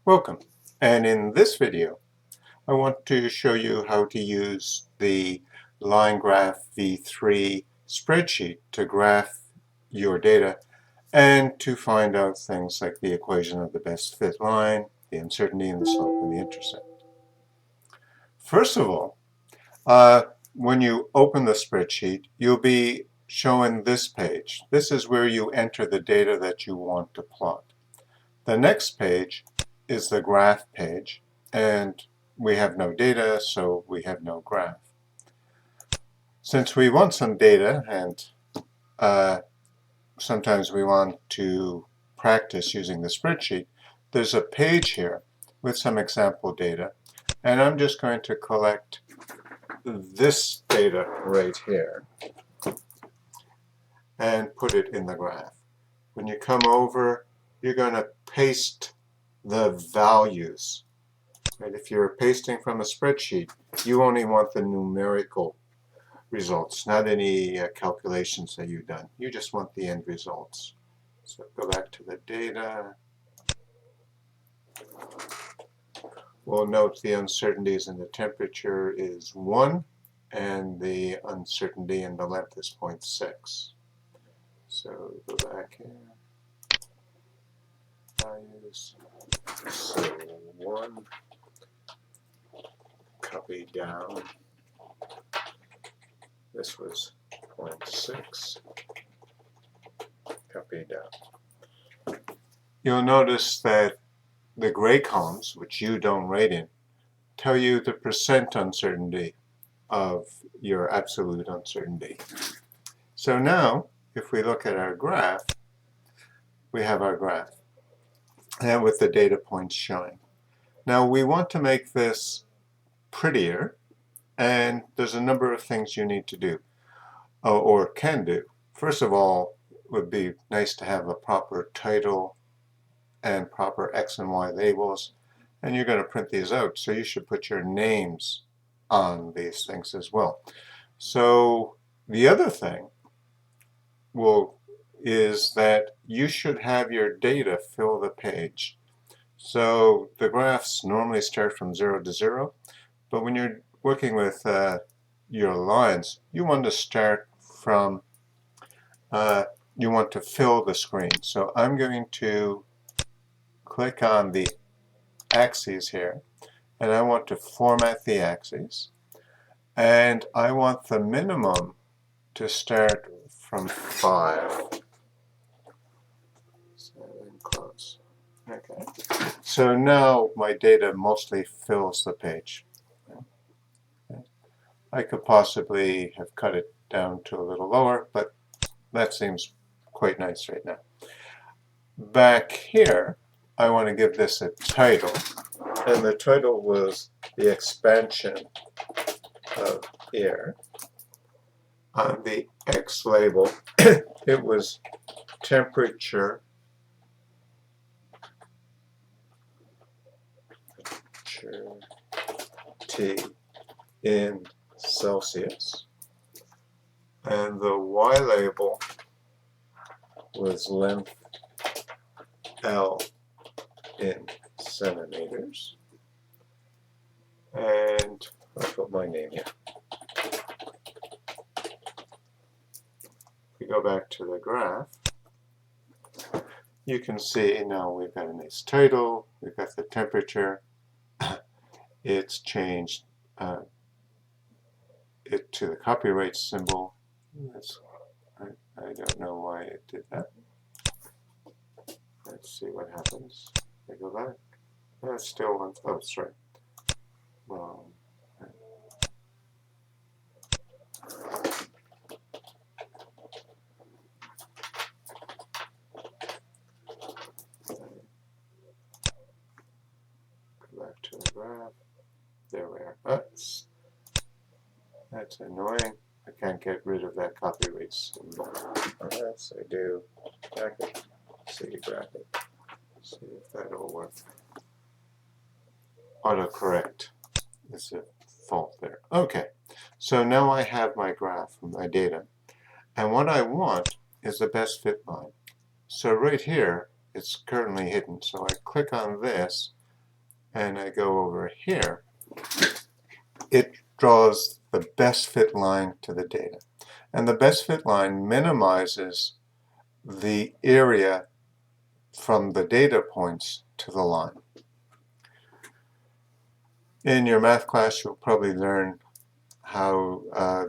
Welcome, and in this video I want to show you how to use the LineGraph v3 spreadsheet to graph your data and to find out things like the equation of the best fit line, the uncertainty and the slope and the intercept. First of all, when you open the spreadsheet, you'll be shown this page. This is where you enter the data that you want to plot. The next page is the graph page, and we have no data, so we have no graph. Since we want some data, and sometimes we want to practice using the spreadsheet, there's a page here with some example data, and I'm just going to collect this data right here and put it in the graph. When you come over, you're going to paste the values. Right? If you're pasting from a spreadsheet, you only want the numerical results, not any calculations that you've done. You just want the end results. So go back to the data. We'll note the uncertainties in the temperature is 1, and the uncertainty in the length is 0.6. So go back here. Values. So 1, copy down. This was 0.6, copy down. You'll notice that the gray columns, which you don't write in, tell you the percent uncertainty of your absolute uncertainty. So now, if we look at our graph, we have our graph, and with the data points showing. Now we want to make this prettier, and there's a number of things you need to do, or can do. First of all, it would be nice to have a proper title and proper X and Y labels, and you're going to print these out, so you should put your names on these things as well. So the other thing is that you should have your data fill the page. So the graphs normally start from 0 to 0, but when you're working with your lines, you want to start from, you want to fill the screen. So I'm going to click on the axes here, and I want to format the axes, and I want the minimum to start from 5. Close. Okay. So now my data mostly fills the page. I could possibly have cut it down to a little lower, but that seems quite nice right now. Back here, I want to give this a title, and the title was the expansion of air. On the X label, it was temperature T in Celsius, and the Y label was length L in centimeters, and I'll put my name here. If we go back to the graph, you can see now we've got a nice title, we've got the temperature, it's changed it to the copyright symbol. I don't know why it did that. Let's see what happens. I go back. That's still one. Oh, that's right. Wrong. Go back to the graph. There we are. That's annoying. I can't get rid of that copyright symbol. Yes, I do. Bracket. See bracket. See if that'll work. Autocorrect is a fault there. Okay, so now I have my graph and my data, and what I want is the best fit line. So right here, it's currently hidden. So I click on this, and I go over here, it draws the best fit line to the data. And the best fit line minimizes the area from the data points to the line. In your math class, you'll probably learn how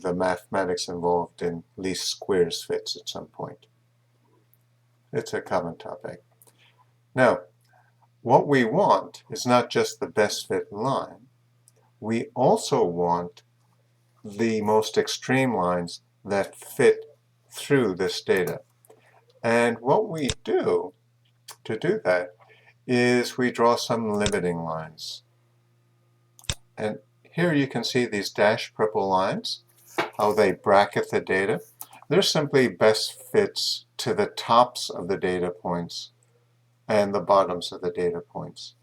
the mathematics involved in least squares fits at some point. It's a common topic. Now, what we want is not just the best fit line. We also want the most extreme lines that fit through this data. And what we do to do that is we draw some limiting lines. And here you can see these dashed purple lines, how they bracket the data. They're simply best fits to the tops of the data points and the bottoms of the data points.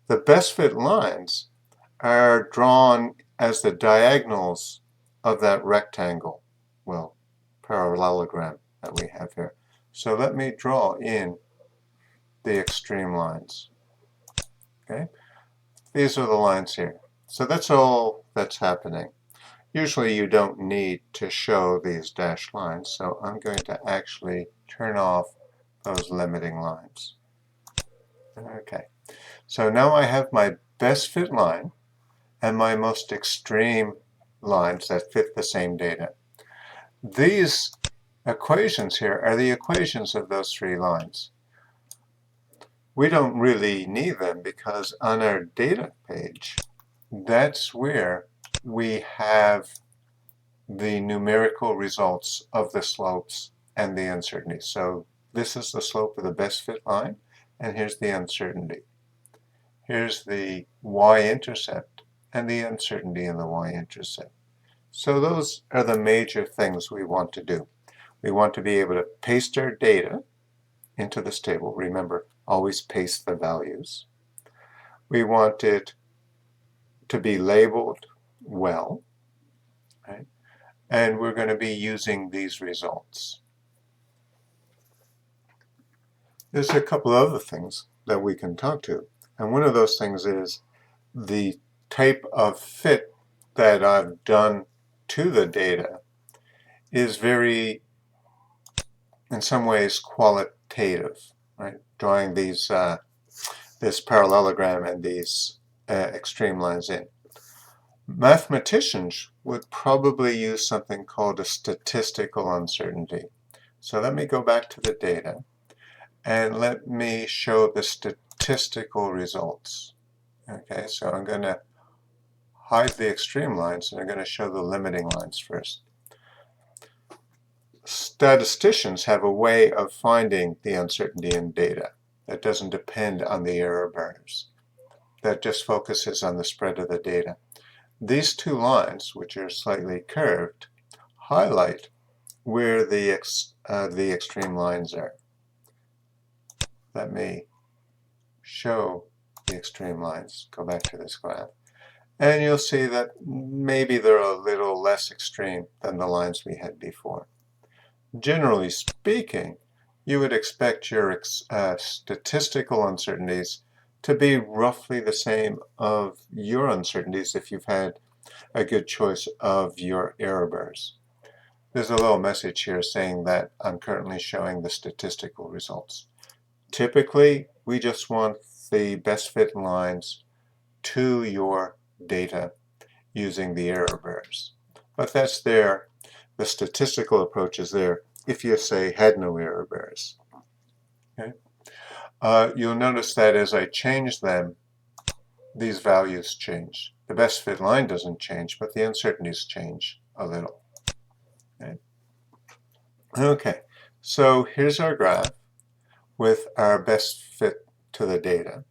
The best fit lines are drawn as the diagonals of that rectangle, well, parallelogram that we have here. So let me draw in the extreme lines. Okay, these are the lines here. So that's all that's happening. Usually you don't need to show these dashed lines, so I'm going to actually turn off those limiting lines. Okay, so now I have my best fit line and my most extreme lines that fit the same data. These equations here are the equations of those three lines. We don't really need them because on our data page, that's where we have the numerical results of the slopes and the uncertainty. So this is the slope of the best fit line, and here's the uncertainty. Here's the y-intercept and the uncertainty in the y-intercept. So those are the major things we want to do. We want to be able to paste our data into this table. Remember, always paste the values. We want it to be labeled well, right? And we're going to be using these results. There's a couple of other things that we can talk to. And one of those things is the type of fit that I've done to the data is very, in some ways, qualitative, right? Drawing these, this parallelogram and these extreme lines in. Mathematicians would probably use something called a statistical uncertainty. So let me go back to the data and let me show the statistical results. Okay, so I'm going to hide the extreme lines and I'm going to show the limiting lines first. Statisticians have a way of finding the uncertainty in data that doesn't depend on the error bars, that just focuses on the spread of the data. These two lines, which are slightly curved, highlight where the extreme lines are. Let me show the extreme lines. Go back to this graph. And you'll see that maybe they're a little less extreme than the lines we had before. Generally speaking, you would expect your statistical uncertainties to be roughly the same of your uncertainties if you've had a good choice of your error bars. There's a little message here saying that I'm currently showing the statistical results. Typically, we just want the best fit lines to your data using the error bars. But that's there. The statistical approach is there if you say had no error bars. Okay? You'll notice that as I change them, these values change. The best fit line doesn't change, but the uncertainties change a little. Okay, so here's our graph with our best fit to the data.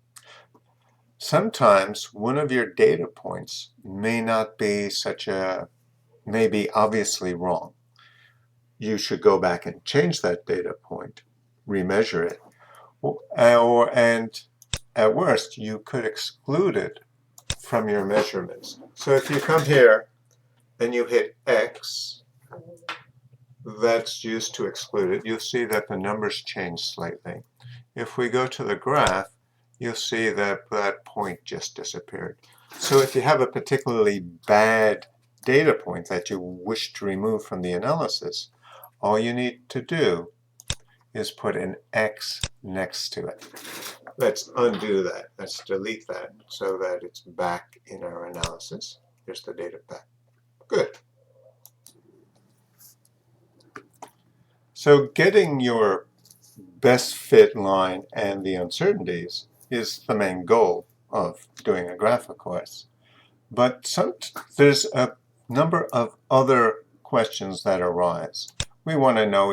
Sometimes one of your data points may not be may be obviously wrong. You should go back and change that data point, remeasure it, and at worst, you could exclude it from your measurements. So if you come here and you hit X, that's used to exclude it. You'll see that the numbers change slightly. If we go to the graph, you'll see that that point just disappeared. So if you have a particularly bad data point that you wish to remove from the analysis, all you need to do is put an X next to it. Let's undo that. Let's delete that so that it's back in our analysis. Here's the data back. Good. So getting your best fit line and the uncertainties is the main goal of doing a graph, of course. But there's a number of other questions that arise. We want to know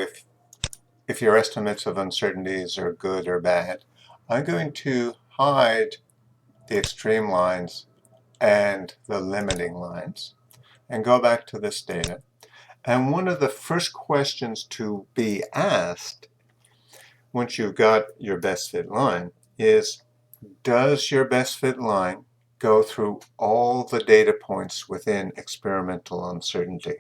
if your estimates of uncertainties are good or bad. I'm going to hide the extreme lines and the limiting lines and go back to this data. And one of the first questions to be asked once you've got your best fit line is, does your best fit line go through all the data points within experimental uncertainty?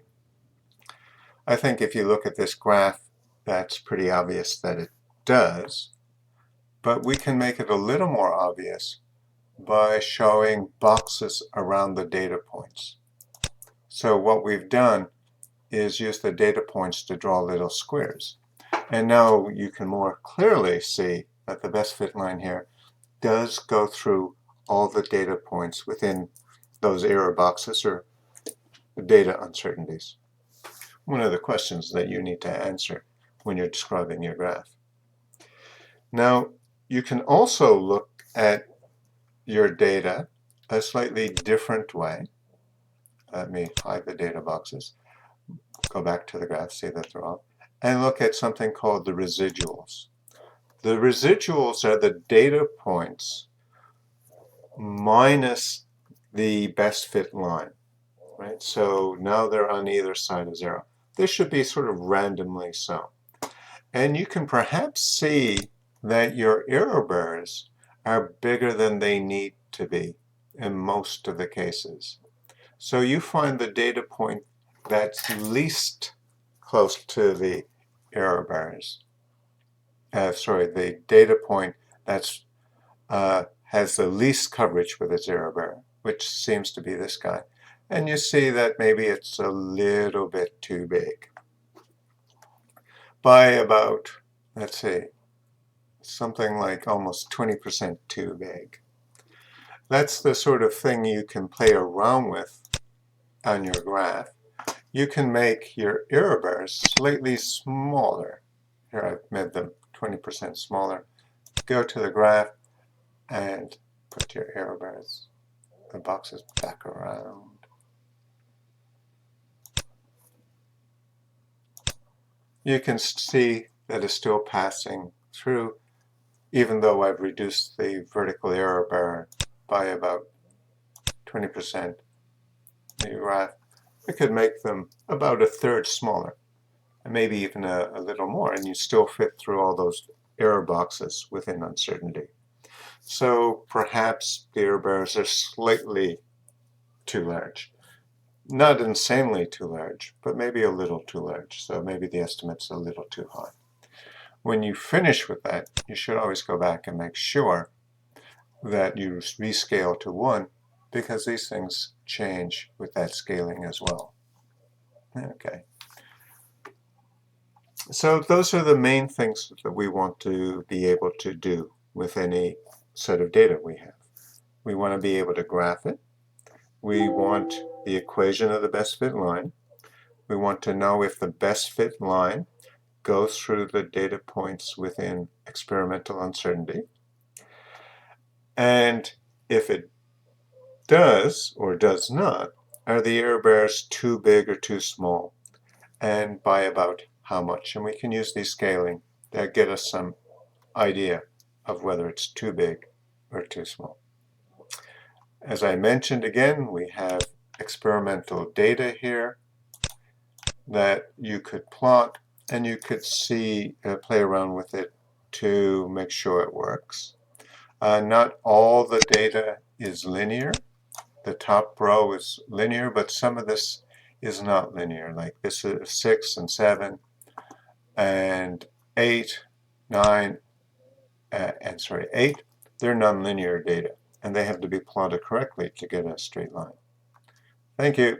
I think if you look at this graph, that's pretty obvious that it does, but we can make it a little more obvious by showing boxes around the data points. So what we've done is use the data points to draw little squares. And now you can more clearly see that the best fit line here does go through all the data points within those error boxes or data uncertainties. One of the questions that you need to answer when you're describing your graph. Now, you can also look at your data a slightly different way. Let me hide the data boxes, go back to the graph, see that they're off, and look at something called the residuals. The residuals are the data points minus the best fit line, right? So now they're on either side of zero. This should be sort of randomly so. And you can perhaps see that your error bars are bigger than they need to be in most of the cases. So you find the data point that's least close to the error bars. The data point that's has the least coverage with its error bar, which seems to be this guy. And you see that maybe it's a little bit too big. By about, let's see, something like almost 20% too big. That's the sort of thing you can play around with on your graph. You can make your error bars slightly smaller. Here I've made them 20% smaller. Go to the graph and put your error bars, the boxes back around. You can see that it's still passing through, even though I've reduced the vertical error bar by about 20%. The graph, I could make them about a third smaller, and maybe even a little more, and you still fit through all those error boxes within uncertainty. So perhaps the error bars are slightly too large. Not insanely too large, but maybe a little too large. So maybe the estimate's a little too high. When you finish with that, you should always go back and make sure that you rescale to 1, because these things change with that scaling as well. Okay. So those are the main things that we want to be able to do with any set of data we have. We want to be able to graph it. We want the equation of the best fit line. We want to know if the best fit line goes through the data points within experimental uncertainty. And if it does or does not, are the error bars too big or too small? And by about how much? And we can use these scaling that get us some idea of whether it's too big or too small. As I mentioned again, we have experimental data here that you could plot, and you could see, play around with it to make sure it works. Not all the data is linear. The top row is linear, but some of this is not linear. Like this is 6 and 7 and 8, 9, 8. They're nonlinear data, and they have to be plotted correctly to get a straight line. Thank you.